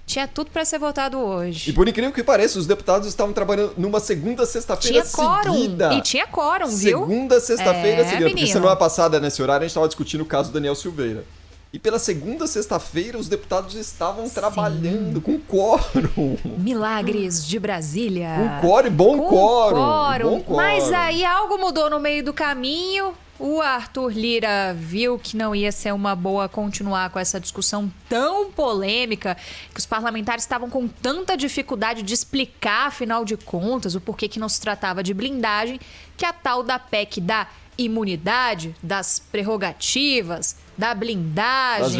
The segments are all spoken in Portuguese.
Tinha tudo para ser votado hoje. E por incrível que pareça, os deputados estavam trabalhando numa segunda, sexta-feira seguida. E tinha quórum, viu? Segunda, sexta-feira seguida. Porque menino. semana passada, nesse horário, a gente estava discutindo o caso do Daniel Silveira. E pela segunda, sexta-feira, os deputados estavam trabalhando com quórum. Milagres de Brasília. Com quórum, bom quórum. Mas aí algo mudou no meio do caminho. O Arthur Lira viu que não ia ser uma boa continuar com essa discussão tão polêmica, que os parlamentares estavam com tanta dificuldade de explicar, afinal de contas, o porquê que não se tratava de blindagem, que a tal da PEC da imunidade, das prerrogativas, da blindagem,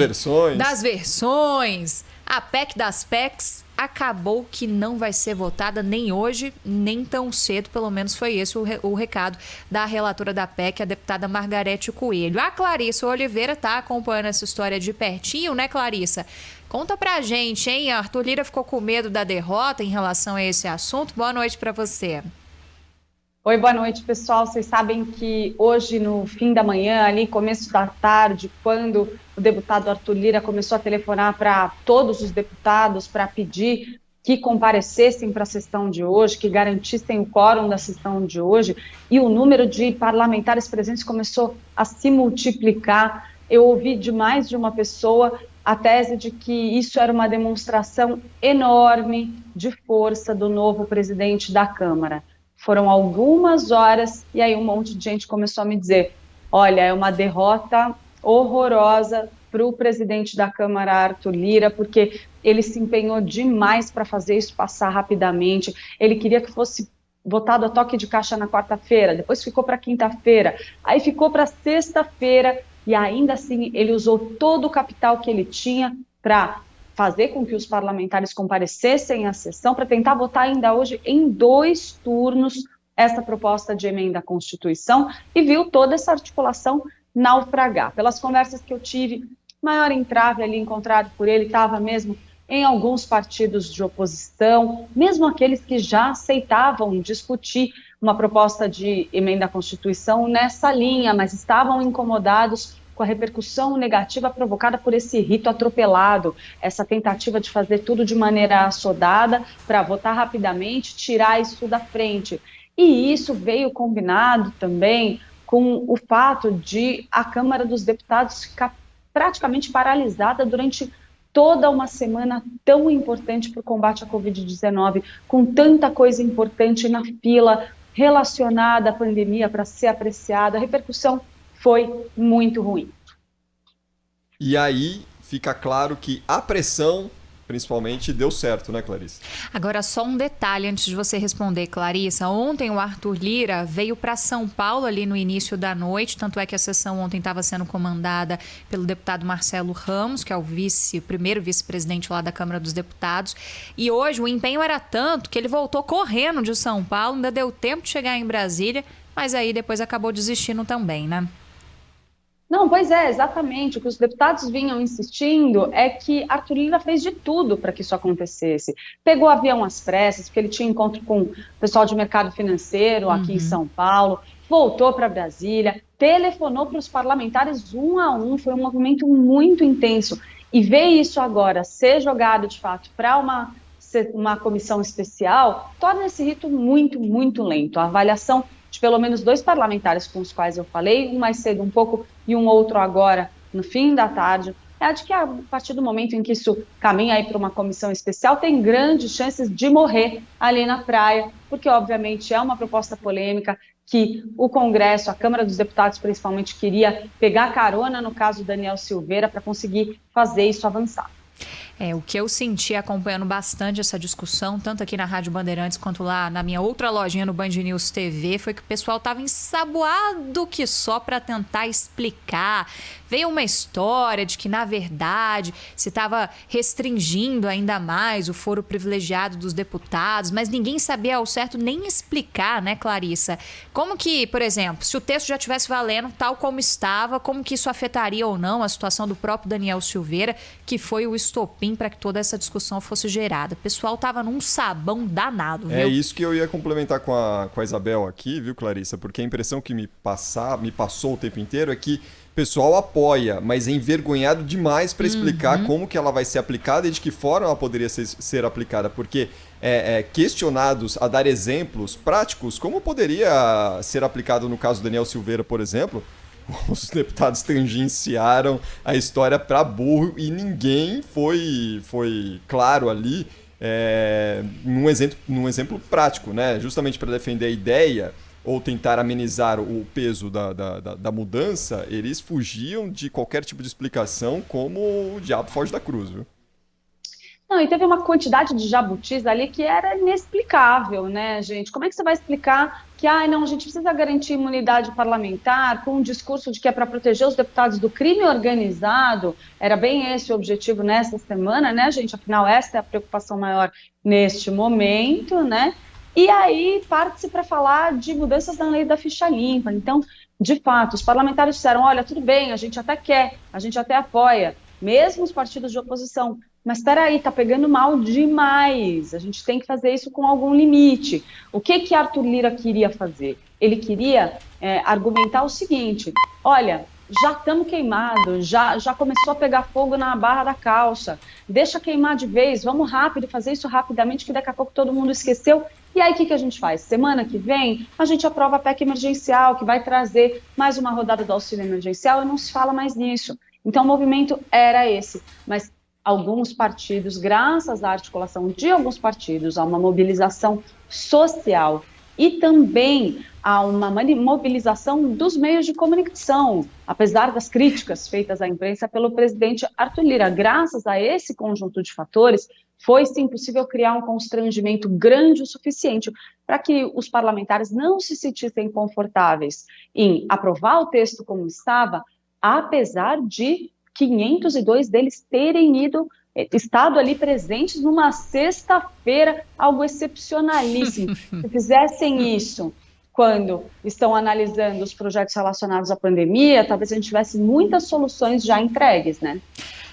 das versões, a PEC das PECs, acabou que não vai ser votada nem hoje, nem tão cedo, pelo menos foi esse o recado da relatora da PEC, a deputada Margarete Coelho. A Clarissa Oliveira está acompanhando essa história de pertinho, né, Clarissa? Conta pra gente, hein? Arthur Lira ficou com medo da derrota em relação a esse assunto. Boa noite para você. Oi, boa noite, pessoal. Vocês sabem que hoje, no fim da manhã, ali, começo da tarde, quando o deputado Arthur Lira começou a telefonar para todos os deputados para pedir que comparecessem para a sessão de hoje, que garantissem o quórum da sessão de hoje, e o número de parlamentares presentes começou a se multiplicar. Eu ouvi de mais de uma pessoa a tese de que isso era uma demonstração enorme de força do novo presidente da Câmara. Foram algumas horas e aí um monte de gente começou a me dizer, olha, é uma derrota horrorosa para o presidente da Câmara, Arthur Lira, porque ele se empenhou demais para fazer isso passar rapidamente. Ele queria que fosse votado a toque de caixa na quarta-feira, depois ficou para quinta-feira, aí ficou para sexta-feira e ainda assim ele usou todo o capital que ele tinha para fazer com que os parlamentares comparecessem à sessão para tentar votar ainda hoje em 2 turnos essa proposta de emenda à Constituição e viu toda essa articulação naufragar. Pelas conversas que eu tive, maior entrave ali encontrado por ele estava mesmo em alguns partidos de oposição, mesmo aqueles que já aceitavam discutir uma proposta de emenda à Constituição nessa linha, mas estavam incomodados com a repercussão negativa provocada por esse rito atropelado, essa tentativa de fazer tudo de maneira assodada para votar rapidamente, tirar isso da frente. E isso veio combinado também com o fato de a Câmara dos Deputados ficar praticamente paralisada durante toda uma semana tão importante para o combate à Covid-19, com tanta coisa importante na fila relacionada à pandemia para ser apreciada, a repercussão foi muito ruim. E aí fica claro que a pressão, principalmente, deu certo, né, Clarissa? Agora, só um detalhe antes de você responder, Clarissa. Ontem o Arthur Lira veio para São Paulo ali no início da noite, tanto é que a sessão ontem estava sendo comandada pelo deputado Marcelo Ramos, que é o primeiro vice-presidente lá da Câmara dos Deputados. E hoje o empenho era tanto que ele voltou correndo de São Paulo, ainda deu tempo de chegar em Brasília, mas aí depois acabou desistindo também, né? Não, pois é, exatamente. O que os deputados vinham insistindo é que Arthur Lira fez de tudo para que isso acontecesse. Pegou o avião às pressas, porque ele tinha encontro com o pessoal de mercado financeiro aqui em São Paulo, voltou para Brasília, telefonou para os parlamentares um a um, foi um movimento muito intenso. E ver isso agora ser jogado, de fato, para uma comissão especial, torna esse rito muito, muito lento. A avaliação de pelo menos 2 parlamentares com os quais eu falei, um mais cedo um pouco e um outro agora no fim da tarde, é a de que a partir do momento em que isso caminha aí para uma comissão especial, tem grandes chances de morrer ali na praia, porque obviamente é uma proposta polêmica que o Congresso, a Câmara dos Deputados principalmente, queria pegar carona no caso Daniel Silveira para conseguir fazer isso avançar. O que eu senti acompanhando bastante essa discussão, tanto aqui na Rádio Bandeirantes quanto lá na minha outra lojinha no Band News TV, foi que o pessoal estava ensaboado que só para tentar explicar. Veio uma história de que, na verdade, se estava restringindo ainda mais o foro privilegiado dos deputados, mas ninguém sabia ao certo nem explicar, né, Clarissa? Como que, por exemplo, se o texto já estivesse valendo tal como estava, como que isso afetaria ou não a situação do próprio Daniel Silveira, que foi o estopim trampolim para que toda essa discussão fosse gerada. O pessoal tava num sabão danado, viu? É isso que eu ia complementar com a Isabel aqui, viu, Clarissa? Porque a impressão que me passou o tempo inteiro é que o pessoal apoia, mas é envergonhado demais para explicar como que ela vai ser aplicada e de que forma ela poderia ser aplicada. Porque questionados a dar exemplos práticos, como poderia ser aplicado no caso do Daniel Silveira, por exemplo, os deputados tangenciaram a história para burro e ninguém foi claro ali num exemplo prático, né? Justamente para defender a ideia ou tentar amenizar o peso da mudança, eles fugiam de qualquer tipo de explicação como o diabo foge da cruz, viu? Não, e teve uma quantidade de jabutis ali que era inexplicável, né, gente? Como é que você vai explicar que, não, a gente precisa garantir imunidade parlamentar com um discurso de que é para proteger os deputados do crime organizado? Era bem esse o objetivo nessa semana, né, gente? Afinal, essa é a preocupação maior neste momento, né? E aí parte-se para falar de mudanças na lei da ficha limpa. Então, de fato, os parlamentares disseram, olha, tudo bem, a gente até quer, a gente até apoia, mesmo os partidos de oposição. Mas espera aí, tá pegando mal demais. A gente tem que fazer isso com algum limite. O que Arthur Lira queria fazer? Ele queria argumentar o seguinte: olha, já estamos queimados, já começou a pegar fogo na barra da calça. Deixa queimar de vez, vamos rápido, fazer isso rapidamente, que daqui a pouco todo mundo esqueceu. E aí o que a gente faz? Semana que vem, a gente aprova a PEC emergencial, que vai trazer mais uma rodada do auxílio emergencial, e não se fala mais nisso. Então o movimento era esse. Mas alguns partidos, graças à articulação de alguns partidos, a uma mobilização social e também a uma mobilização dos meios de comunicação, apesar das críticas feitas à imprensa pelo presidente Arthur Lira. Graças a esse conjunto de fatores, foi sim possível criar um constrangimento grande o suficiente para que os parlamentares não se sentissem confortáveis em aprovar o texto como estava, apesar de 502 deles terem estado ali presentes numa sexta-feira, algo excepcionalíssimo. Se fizessem isso quando estão analisando os projetos relacionados à pandemia, talvez a gente tivesse muitas soluções já entregues, né?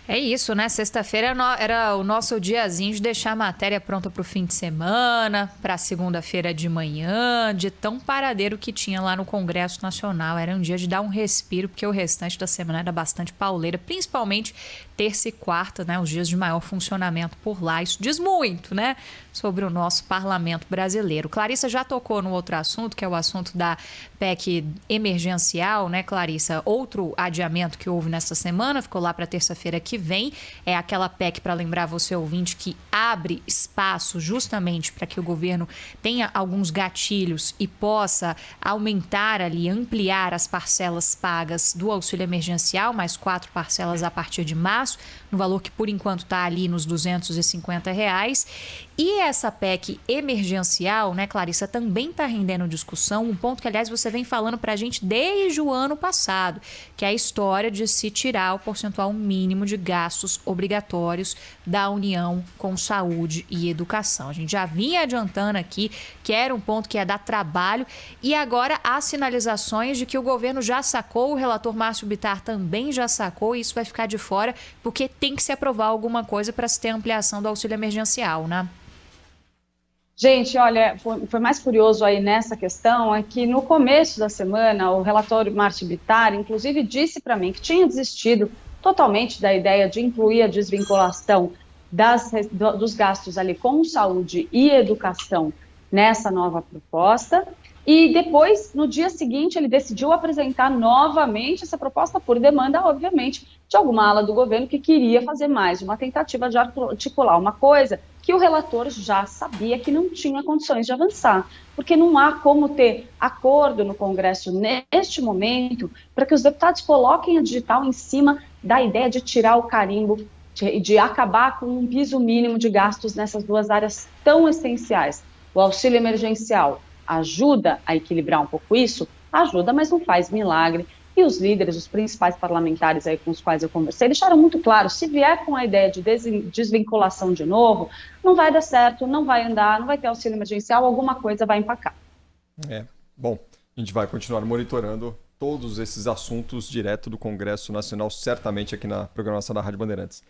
É isso, né? Sexta-feira era o nosso diazinho de deixar a matéria pronta para o fim de semana, para segunda-feira de manhã, de tão paradeiro que tinha lá no Congresso Nacional. Era um dia de dar um respiro, porque o restante da semana era bastante pauleira, principalmente terça e quarta, né? Os dias de maior funcionamento por lá. Isso diz muito, né? Sobre o nosso parlamento brasileiro. Clarissa já tocou no outro assunto, que é o assunto da PEC emergencial, né, Clarissa? Outro adiamento que houve nessa semana, ficou lá para terça-feira que vem, é aquela PEC, para lembrar você ouvinte, que abre espaço justamente para que o governo tenha alguns gatilhos e possa aumentar ali, ampliar as parcelas pagas do auxílio emergencial, mais 4 parcelas a partir de março, no valor que por enquanto está ali nos R$250. E essa PEC emergencial, né, Clarissa, também está rendendo discussão, um ponto que, aliás, você vem falando para a gente desde o ano passado, que é a história de se tirar o percentual mínimo de gastos obrigatórios da União com saúde e educação. A gente já vinha adiantando aqui que era um ponto que ia dar trabalho e agora há sinalizações de que o governo já sacou, o relator Márcio Bittar também já sacou e isso vai ficar de fora porque tem que se aprovar alguma coisa para se ter ampliação do auxílio emergencial, né? Gente, olha, foi mais curioso aí nessa questão é que no começo da semana o relator Márcio Bittar, inclusive, disse para mim que tinha desistido totalmente da ideia de incluir a desvinculação dos gastos ali com saúde e educação nessa nova proposta. E depois, no dia seguinte, ele decidiu apresentar novamente essa proposta por demanda, obviamente, de alguma ala do governo que queria fazer mais uma tentativa de articular uma coisa que o relator já sabia que não tinha condições de avançar, porque não há como ter acordo no Congresso neste momento para que os deputados coloquem a digital em cima da ideia de tirar o carimbo, de acabar com um piso mínimo de gastos nessas duas áreas tão essenciais. O auxílio emergencial ajuda a equilibrar um pouco isso? Ajuda, mas não faz milagre. E os líderes, os principais parlamentares aí com os quais eu conversei, deixaram muito claro, se vier com a ideia de desvinculação de novo, não vai dar certo, não vai andar, não vai ter auxílio emergencial, alguma coisa vai empacar. Bom, a gente vai continuar monitorando todos esses assuntos direto do Congresso Nacional, certamente aqui na programação da Rádio Bandeirantes.